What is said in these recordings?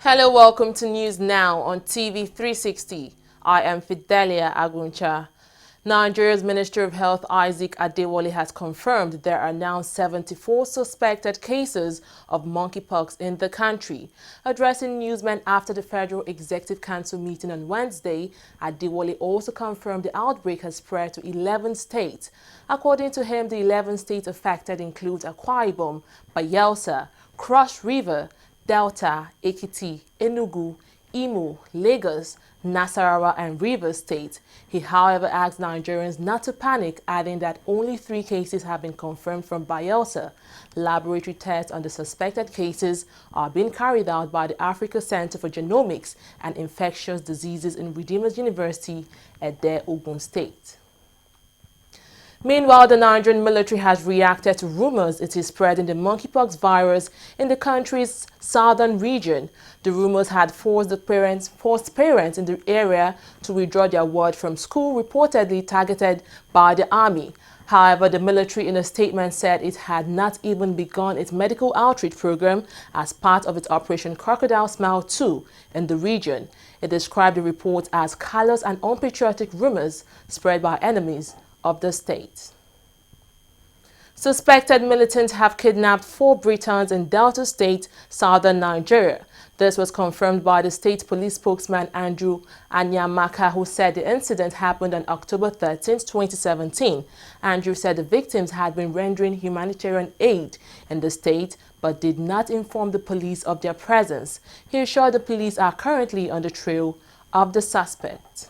Hello, welcome to News Now on TV360. I am Fidelia Aguncha. Nigeria's Minister of Health Isaac Adewale has confirmed there are now 74 suspected cases of monkeypox in the country. Addressing newsmen after the Federal Executive Council meeting on Wednesday, Adewale also confirmed the outbreak has spread to 11 states. According to him, the 11 states affected include Akwa Ibom, Bayelsa, Cross River, Delta, Ekiti, Enugu, Imo, Lagos, Nasarawa and Rivers State. He, however, asked Nigerians not to panic, adding that only 3 cases have been confirmed from Bayelsa. Laboratory tests on the suspected cases are being carried out by the Africa Center for Genomics and Infectious Diseases in Redeemers University at Ogun State. Meanwhile, the Nigerian military has reacted to rumors it is spreading the monkeypox virus in the country's southern region. The rumors had forced parents in the area to withdraw their word from school, reportedly targeted by the army. However, the military in a statement said it had not even begun its medical outreach program as part of its Operation Crocodile Smile 2 in the region. It described the report as callous and unpatriotic rumors spread by enemies of the state. Suspected militants have kidnapped 4 Britons in Delta State, southern Nigeria. This was confirmed by the state police spokesman Andrew Anyamaka, who said the incident happened on October 13, 2017. Andrew said the victims had been rendering humanitarian aid in the state but did not inform the police of their presence. He assured the police are currently on the trail of the suspect.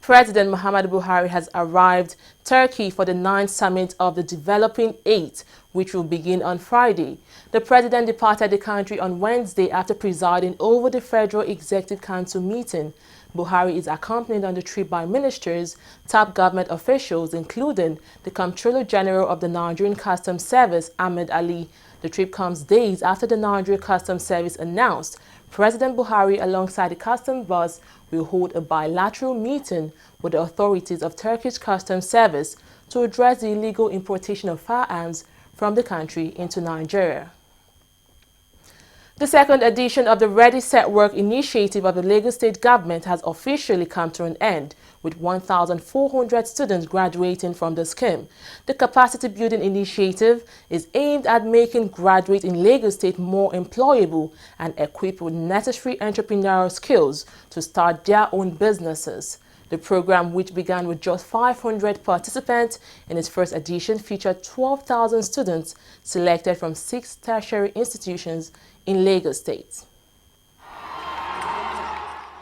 President Muhammadu Buhari has arrived Turkey for the 9th summit of the Developing 8, which will begin on Friday. The president departed the country on Wednesday after presiding over the Federal Executive Council meeting. Buhari is accompanied on the trip by ministers, top government officials, including the Comptroller General of the Nigerian Customs Service, Ahmed Ali. The trip comes days after the Nigerian Customs Service announced President Buhari, alongside the customs boss, will hold a bilateral meeting with the authorities of Turkish Customs Service to address the illegal importation of firearms from the country into Nigeria. The second edition of the ReadySet work initiative of the Lagos State government has officially come to an end, with 1,400 students graduating from the scheme. The capacity building initiative is aimed at making graduates in Lagos State more employable and equipped with necessary entrepreneurial skills to start their own businesses. The program, which began with just 500 participants in its first edition, featured 12,000 students selected from 6 tertiary institutions in Lagos State.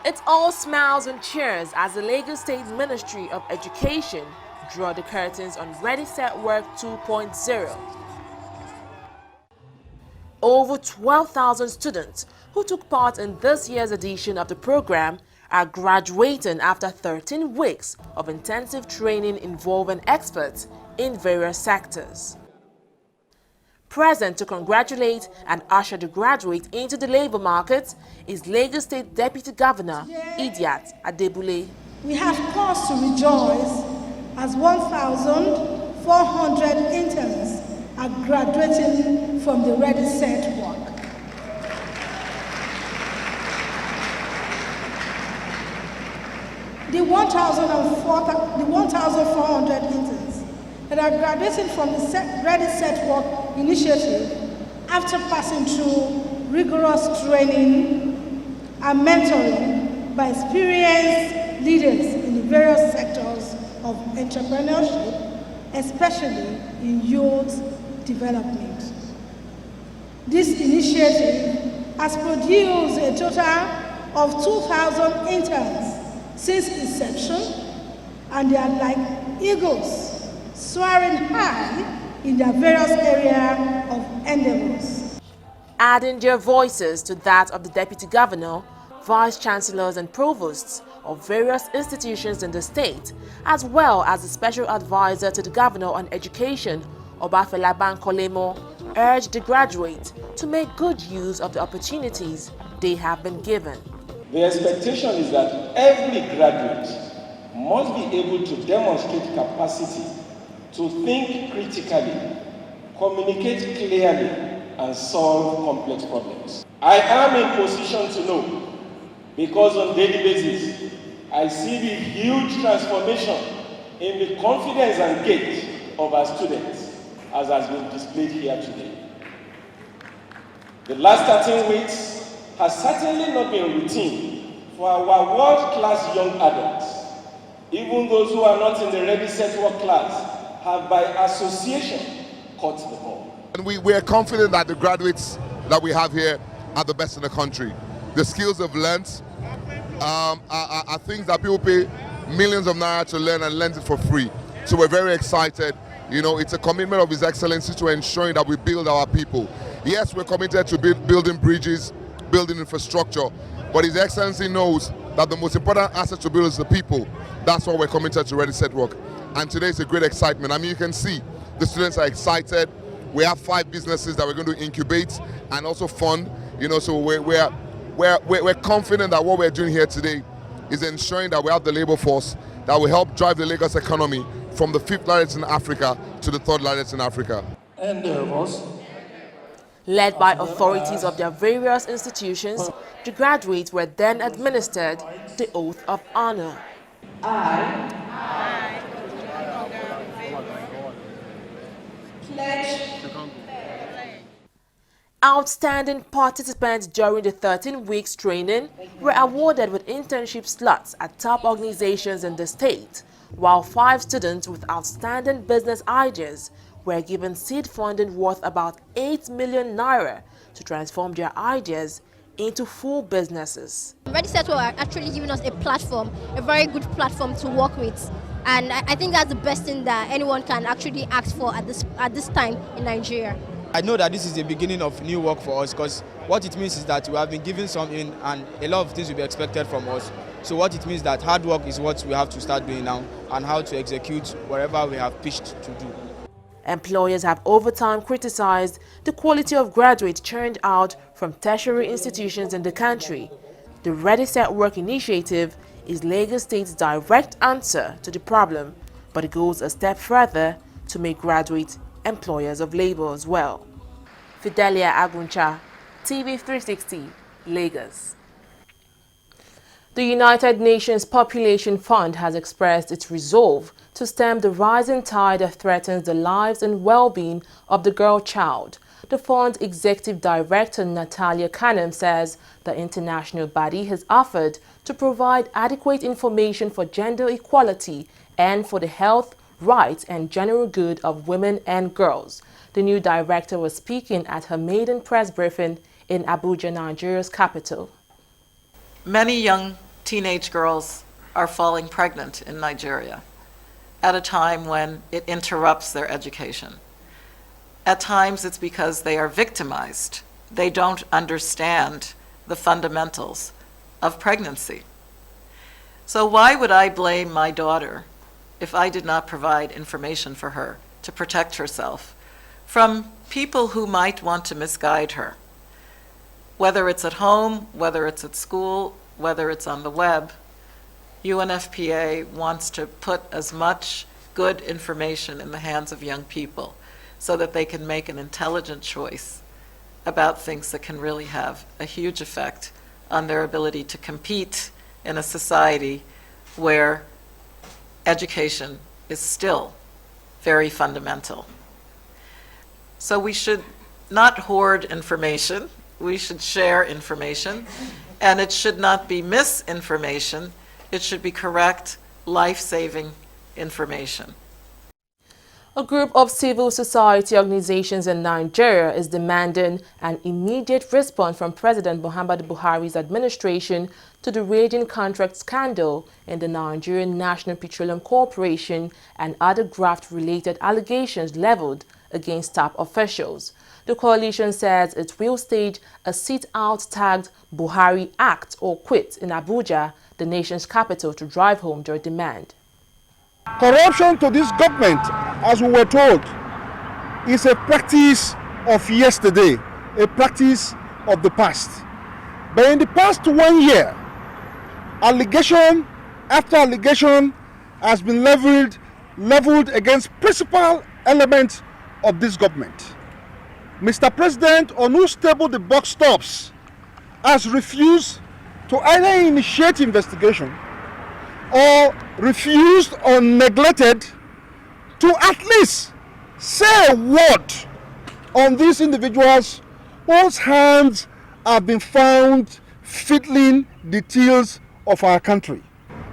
It's all smiles and cheers as the Lagos State Ministry of Education draw the curtains on ReadySet Work 2.0. Over 12,000 students who took part in this year's edition of the program are graduating after 13 weeks of intensive training involving experts in various sectors. Present to congratulate and usher the graduate into the labor market is Lagos State Deputy Governor Idiat Adebule. We have cause to rejoice as 1,400 interns are graduating from the ReadySet work. The 1,400 interns that are graduating from the ReadySet work initiative after passing through rigorous training and mentoring by experienced leaders in the various sectors of entrepreneurship, especially in youth development. This initiative has produced a total of 2,000 interns since inception, and they are like eagles soaring high in their various areas of endeavors. Adding their voices to that of the Deputy Governor, Vice Chancellors and Provosts of various institutions in the state, as well as the Special Advisor to the Governor on Education, Obafemi Bankolemo, urged the graduates to make good use of the opportunities they have been given. The expectation is that every graduate must be able to demonstrate capacity to think critically, communicate clearly, and solve complex problems. I am in position to know, because on a daily basis, I see the huge transformation in the confidence and gait of our students, as has been displayed here today. The last 13 weeks has certainly not been routine for our world-class young adults. Even those who are not in the ReadySet work class have by association caught the ball. And we are confident that the graduates that we have here are the best in the country. The skills they've learned are things that people pay millions of naira to learn, and learn it for free. So we're very excited. You know, it's a commitment of His Excellency to ensuring that we build our people. Yes, we're committed to building bridges, building infrastructure, but His Excellency knows that the most important asset to build is the people. That's why we're committed to ReadySet work. And today is a great excitement. I mean, you can see the students are excited. We have 5 businesses that we're going to incubate and also fund. You know, so we're confident that what we're doing here today is ensuring that we have the labor force that will help drive the Lagos economy from the 5th largest in Africa to the 3rd largest in Africa. And Led by authorities of their various institutions, the graduates were then administered the oath of honor. I pledge. Outstanding participants during the 13 weeks training were awarded with internship slots at top organizations in the state, while 5 students with outstanding business ideas were given seed funding worth about 8 million naira to transform their ideas into full businesses. ReadySet are actually giving us a platform, a very good platform to work with. And I think that's the best thing that anyone can actually ask for at this time in Nigeria. I know that this is the beginning of new work for us, because what it means is that we have been given something and a lot of things will be expected from us. So what it means that hard work is what we have to start doing now, and how to execute whatever we have pitched to do. Employers have over time criticized the quality of graduates churned out from tertiary institutions in the country. The ReadySet Work Initiative is Lagos State's direct answer to the problem, but it goes a step further to make graduates employers of labor as well. Fidelia Aguncha, TV360, Lagos. The United Nations Population Fund has expressed its resolve to stem the rising tide that threatens the lives and well-being of the girl child. The fund's executive director, Natalia Kanem, says the international body has offered to provide adequate information for gender equality and for the health, rights and general good of women and girls. The new director was speaking at her maiden press briefing in Abuja, Nigeria's capital. Many young teenage girls are falling pregnant in Nigeria at a time when it interrupts their education. At times it's because they are victimized. They don't understand the fundamentals of pregnancy. So why would I blame my daughter if I did not provide information for her to protect herself from people who might want to misguide her? Whether it's at home, whether it's at school, whether it's on the web, UNFPA wants to put as much good information in the hands of young people so that they can make an intelligent choice about things that can really have a huge effect on their ability to compete in a society where education is still very fundamental. So we should not hoard information, we should share information, and it should not be misinformation, it should be correct, life-saving information. A group of civil society organizations in Nigeria is demanding an immediate response from President Muhammadu Buhari's administration to the raging contract scandal in the Nigerian National Petroleum Corporation and other graft-related allegations leveled against top officials. The coalition says it will stage a sit-out tagged Buhari Act or Quit in Abuja, the nation's capital, to drive home their demand. Corruption to this government, as we were told, is a practice of yesterday, a practice of the past. But in the past 1 year, allegation after allegation has been leveled against principal elements of this government. Mr. President, on whose table the buck stops has refused to either initiate investigation or refused or neglected to at least say a word on these individuals whose hands have been found fiddling the tills of our country.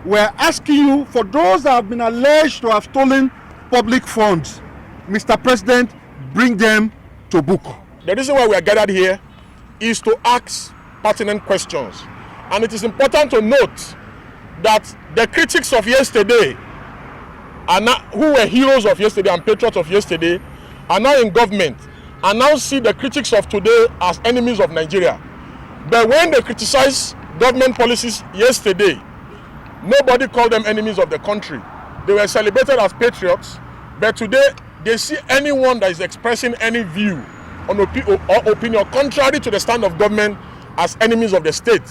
We're asking you, for those that have been alleged to have stolen public funds, Mr. President, bring them to book. The reason why we are gathered here is to ask pertinent questions. And it is important to note that the critics of yesterday, who were heroes of yesterday and patriots of yesterday, are now in government and now see the critics of today as enemies of Nigeria. But when they criticize government policies yesterday, nobody called them enemies of the country. They were celebrated as patriots, but today they see anyone that is expressing any view or opinion contrary to the stand of government as enemies of the state.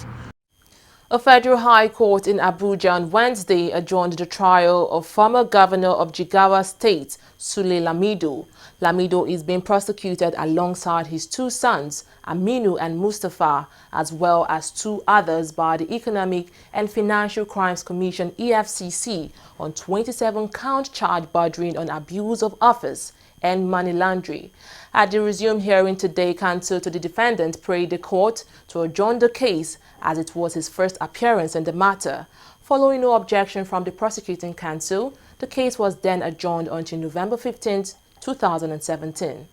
A federal high court in Abuja on Wednesday adjourned the trial of former governor of Jigawa State, Sule Lamido. Lamido is being prosecuted alongside his two sons, Aminu and Mustafa, as well as two others by the Economic and Financial Crimes Commission (EFCC) on 27-count charge bordering on abuse of office and money laundering. At the resumed hearing today, counsel to the defendant prayed the court to adjourn the case as it was his first appearance in the matter. Following no objection from the prosecuting counsel, the case was then adjourned until November 15, 2017.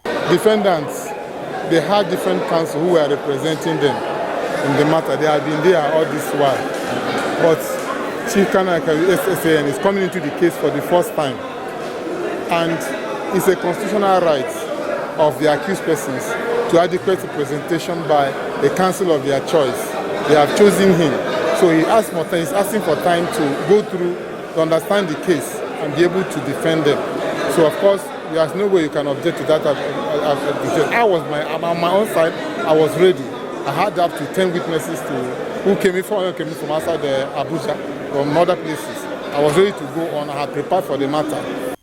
Defendants, they had different counsel who were representing them in the matter. They had been there all this while. But Chief Kanaka SSAN is coming into the case for the first time. And it's a constitutional right of the accused persons to adequate representation by a counsel of their choice. They have chosen him. So he asked for time, he's asking for time to go through, to understand the case and be able to defend them. So of course, there's no way you can object to that. I was on my own side, I was ready. I had up to 10 witnesses who came in from outside Abuja, from other places. I was ready to go on. I had prepared for the matter.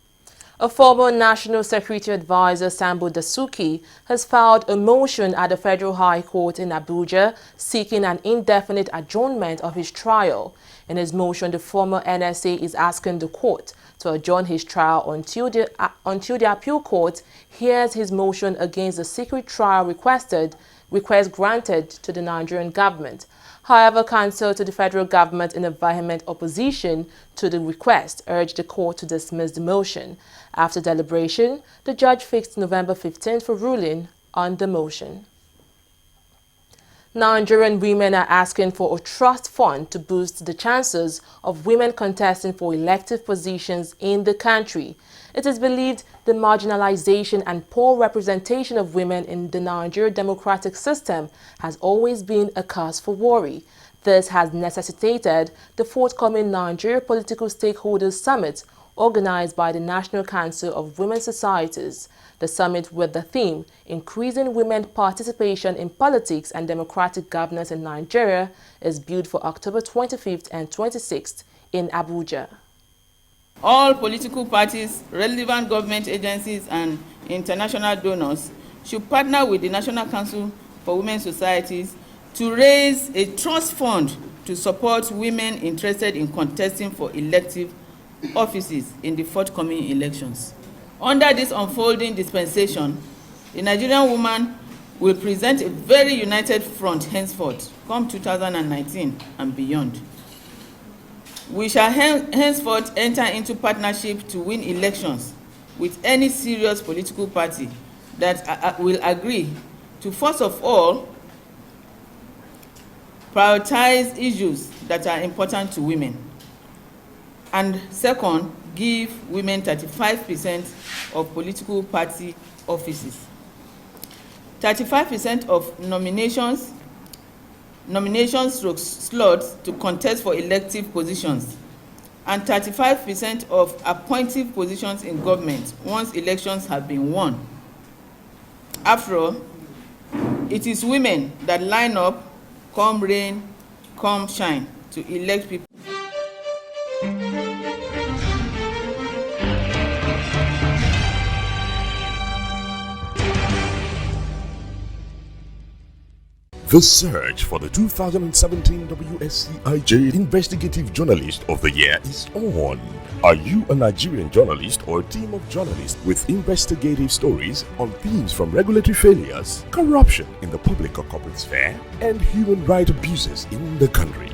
A former National Security Advisor, Sambo Dasuki, has filed a motion at the Federal High Court in Abuja seeking an indefinite adjournment of his trial. In his motion, the former NSA is asking the court to adjourn his trial until the appeal court hears his motion against the secret trial request granted to the Nigerian government. However, counsel to the federal government in a vehement opposition to the request urged the court to dismiss the motion. After deliberation, the judge fixed November 15th for ruling on the motion. Nigerian women are asking for a trust fund to boost the chances of women contesting for elective positions in the country. It is believed the marginalization and poor representation of women in the Nigerian democratic system has always been a cause for worry. This has necessitated the forthcoming Nigeria Political Stakeholders Summit organized by the National Council of Women's Societies. The summit with the theme, Increasing Women Participation in Politics and Democratic Governance in Nigeria, is built for October 25th and 26th in Abuja. All political parties, relevant government agencies and international donors should partner with the National Council for Women's Societies to raise a trust fund to support women interested in contesting for elective offices in the forthcoming elections. Under this unfolding dispensation, the Nigerian woman will present a very united front henceforth, come 2019 and beyond. We shall henceforth enter into partnership to win elections with any serious political party that will agree to, first of all, prioritize issues that are important to women, and second, give women 35% of political party offices, 35% of nominations slots to contest for elective positions, and 35% of appointive positions in government once elections have been won. After all, it is women that line up, come rain, come shine, to elect people. The search for the 2017 WSCIJ Investigative Journalist of the Year is on. Are you a Nigerian journalist or a team of journalists with investigative stories on themes from regulatory failures, corruption in the public or corporate sphere, and human rights abuses in the country?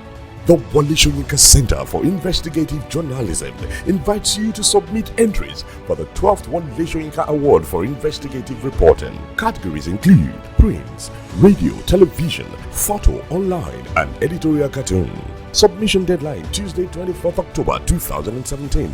The Wole Soyinka Center for Investigative Journalism invites you to submit entries for the 12th Wole Soyinka Award for Investigative Reporting. Categories include print, radio, television, photo, online, and editorial cartoon. Submission deadline Tuesday, 24th October 2017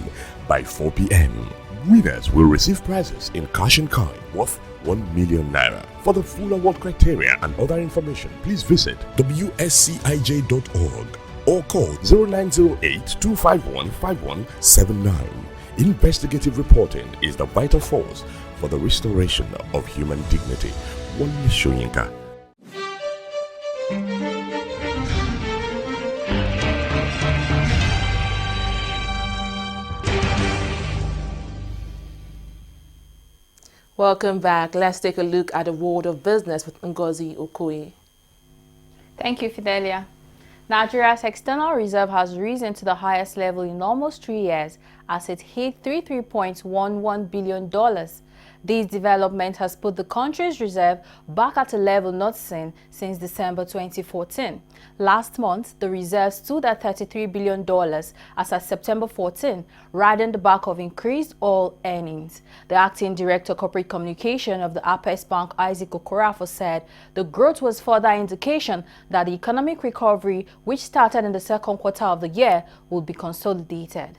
by 4 p.m. Winners will receive prizes in cash and kind worth 1 million naira. For the full award criteria and other information, please visit wscij.org or call 0908-251-5179. Investigative reporting is the vital force for the restoration of human dignity. Wole Soyinka. Welcome back. Let's take a look at the world of business with Ngozi Okoye. Thank you, Fidelia. Nigeria's external reserve has risen to the highest level in almost 3 years as it hit $33.11 billion. This development has put the country's reserve back at a level not seen since December 2014. Last month, the reserve stood at $33 billion as at September 14, riding the back of increased oil earnings. The acting director corporate communication of the Apex Bank, Isaac Okorafo, said the growth was further indication that the economic recovery, which started in the second quarter of the year, will be consolidated.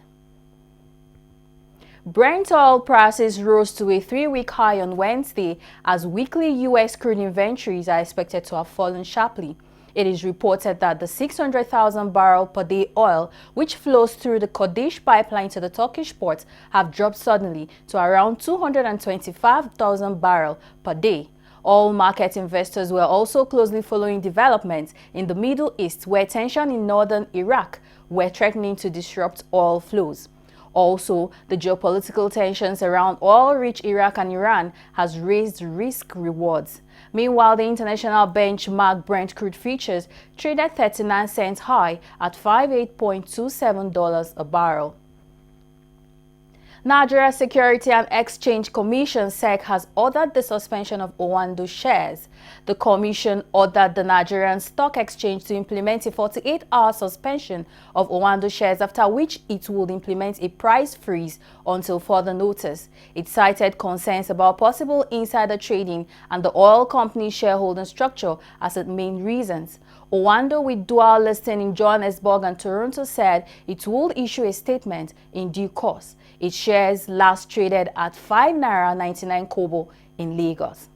Brent oil prices rose to a 3-week high on Wednesday as weekly U.S. crude inventories are expected to have fallen sharply. It is reported that the 600,000 barrel per day oil, which flows through the Kurdish pipeline to the Turkish port, have dropped suddenly to around 225,000 barrels per day. Oil market investors were also closely following developments in the Middle East, where tension in northern Iraq were threatening to disrupt oil flows. Also, the geopolitical tensions around oil-rich Iraq and Iran has raised risk rewards. Meanwhile, the international benchmark Brent crude futures traded 39 cents high at $58.27 a barrel. Nigeria Security and Exchange Commission (SEC) has ordered the suspension of Owando shares. The commission ordered the Nigerian Stock Exchange to implement a 48-hour suspension of Owando shares, after which it would implement a price freeze until further notice. It cited concerns about possible insider trading and the oil company's shareholding structure as its main reasons. Owando, with dual listing in Johannesburg and Toronto, said it will issue a statement in due course. Its shares last traded at 5.99 kobo in Lagos.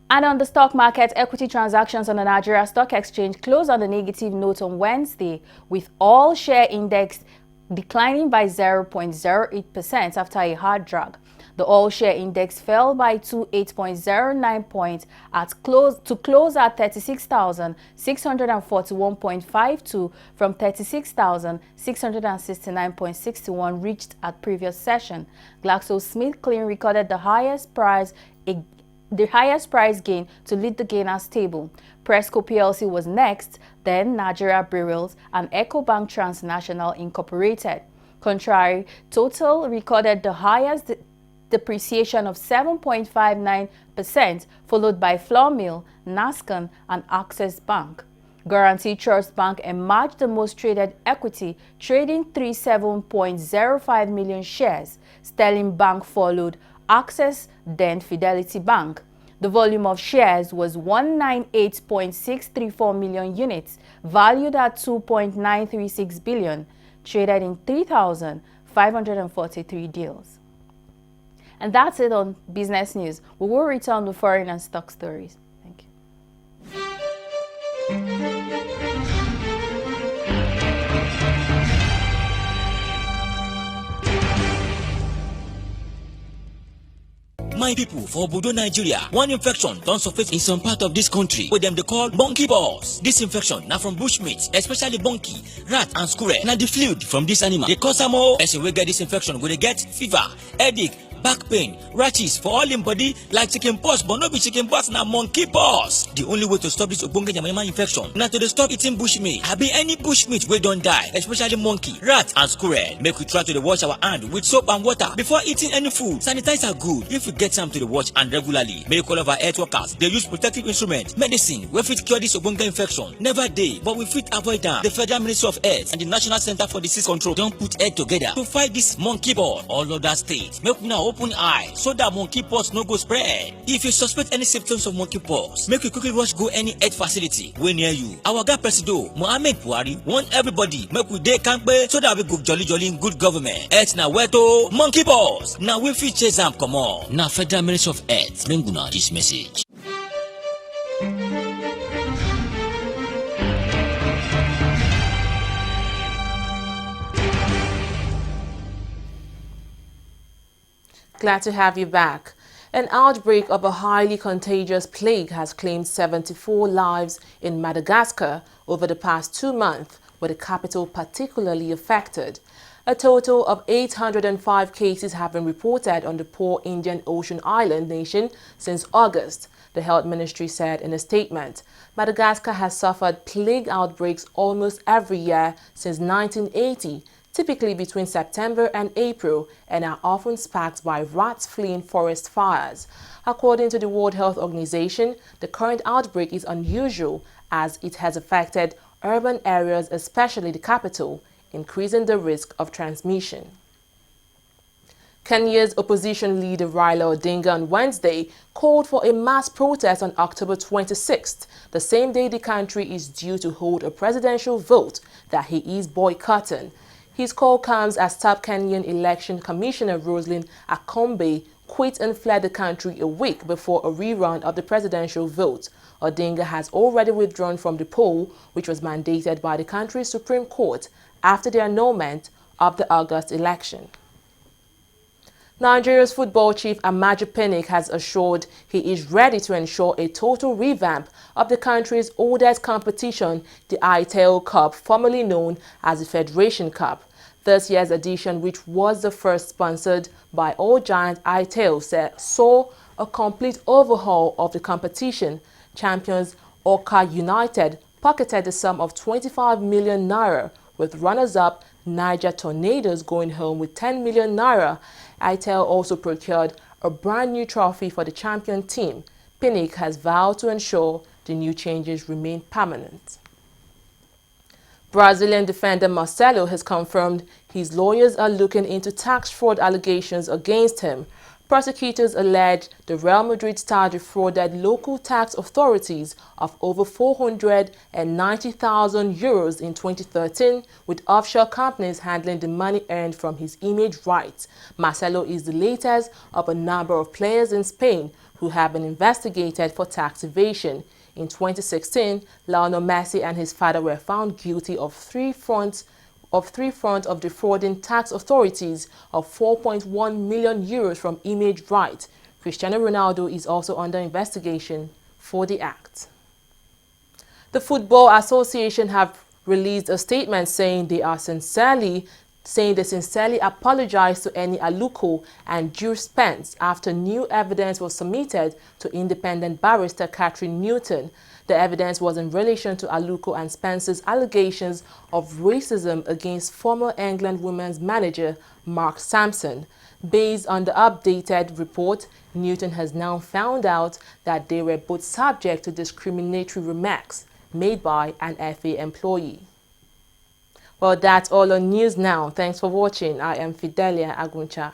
And on the stock market, equity transactions on the Nigeria Stock Exchange closed on a negative note on Wednesday, with all share index declining by 0.08% after a hard drag. The all share index fell by 28.09 points to close at 36,641.52 from 36,669.61 reached at previous session. GlaxoSmithKline recorded the highest price gain to lead the gainers table. Presco PLC was next, then Nigeria Breweries and EcoBank Transnational Incorporated. Contrary, Total recorded the highest depreciation of 7.59%, followed by Flour Mill, Nascon, and Access Bank. Guarantee Trust Bank emerged the most traded equity, trading 37.05 million shares. Sterling Bank followed Access, then Fidelity Bank. The volume of shares was 198.634 million units, valued at 2.936 billion, traded in 3,543 deals. And that's it on business news. We will return to foreign and stock stories. Thank you. My people, for Obodo, Nigeria, one infection don't surface in some part of this country where them they call monkey pox. This infection now from bushmeat, especially monkey, rat and squirrel. Now the fluid from this animal they cause some more. Person will get this infection will they get fever, headache, back pain, rashes for all in body like chicken pox, but no be chicken pox, na monkey pox. The only way to stop this ogbonge yamayama infection na to stop eating bushmeat. Abi any bushmeat wey don die, especially monkey, rat and squirrel. Make we try to wash our hand with soap and water before eating any food. Sanitizer good if you get time to wash and regularly. Make all of our health workers dey use protective instrument, medicine wey fit cure this ogbonge infection. Never dey, but we fit avoid am. The Federal Ministry of Health and the National Center for Disease Control don put head together to fight this monkey pox. All other states make una open eye so that monkey pox no go spread. If you suspect any symptoms of monkey pox, make you quickly rush go any health facility wey near you. Our Oga Presido Mohammed Buhari want everybody make we dey kampe so that we go jolly in good government. Health na weto monkey pox. Now we fit chase am comot. Na Federal Ministry of Health bring una this message. Glad to have you back. An outbreak of a highly contagious plague has claimed 74 lives in Madagascar over the past 2 months, with the capital particularly affected. A total of 805 cases have been reported on the poor Indian Ocean island nation since August, the Health Ministry said in a statement. Madagascar has suffered plague outbreaks almost every year since 1980, typically between September and April, and are often sparked by rats fleeing forest fires. According to the World Health Organization, the current outbreak is unusual as it has affected urban areas, especially the capital, increasing the risk of transmission. Kenya's opposition leader Raila Odinga on Wednesday called for a mass protest on October 26th, the same day the country is due to hold a presidential vote that he is boycotting. His call comes as top Kenyan Election Commissioner Roslyn Akombe quit and fled the country a week before a rerun of the presidential vote. Odinga has already withdrawn from the poll, which was mandated by the country's Supreme Court after the annulment of the August election. Nigeria's football chief Amaju Pinnick has assured he is ready to ensure a total revamp of the country's oldest competition, the ITEL Cup, formerly known as the Federation Cup. This year's edition, which was the first sponsored by All Giant ITEL, saw a complete overhaul of the competition. Champions Oka United pocketed the sum of 25 million naira, with runners-up Niger Tornadoes going home with 10 million naira. ITEL also procured a brand new trophy for the champion team. Pinnick has vowed to ensure the new changes remain permanent. Brazilian defender Marcelo has confirmed his lawyers are looking into tax fraud allegations against him. Prosecutors allege the Real Madrid star defrauded local tax authorities of over 490,000 euros in 2013, with offshore companies handling the money earned from his image rights. Marcelo is the latest of a number of players in Spain who have been investigated for tax evasion. In 2016, Lionel Messi and his father were found guilty of three fronts of defrauding tax authorities of 4.1 million euros from image rights. Cristiano Ronaldo is also under investigation for the act. The Football Association have released a statement saying they sincerely apologize to any Aluko and Jules Spence after new evidence was submitted to independent barrister Catherine Newton. The evidence was in relation to Aluko and Spence's allegations of racism against former England women's manager Mark Sampson. Based on the updated report, Newton has now found out that they were both subject to discriminatory remarks made by an FA employee. Well, that's all on News Now. Thanks for watching. I am Fidelia Aguncha.